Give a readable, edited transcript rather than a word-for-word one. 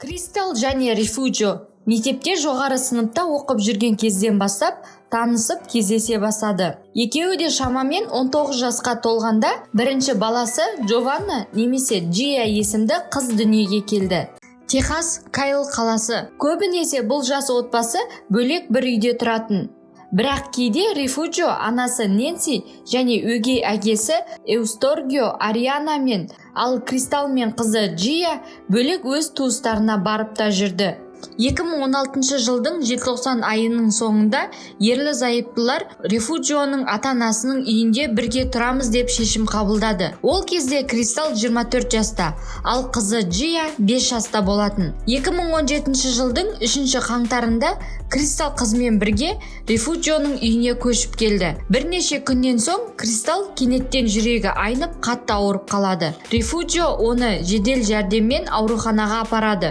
Кристал және Рефуджио мектепте жоғары сыныпта оқып жүрген кезден бастап танысып кездесе бастады. Екеуі де шамамен 19 жасқа толғанда бірінші баласы Джованна немесе Джия есімді қыз дүниеге келді. Техас, Кайл қаласы. Көбінесе бұл жас отбасы бөлек бір үйде тұратын. Бірақ кейде Рефуджио анасы Нэнси және өгей әкесі Эусторгио Арианамен, ал Кристал мен қызы Джия бөлек өз туыстарына барып та жүрді. 2016 жылдың желтоқсан айының соңында ерлі-зайыптылар Рефуджионың ата-анасының үйінде бірге тұрамыз деп шешім қабылдады. Ол кезде Кристал 24 жаста, ал қызы Джия 5 жаста болатын. 2017 жылдың 3 қаңтарында Кристал қызымен бірге Рефуджионың үйіне көшіп келді. Бірнеше күннен соң Кристал кенеттен жүрегі айнып қатты ауырып қалады. Рефуджио оны жедел жәрдеммен ауруханаға апарады.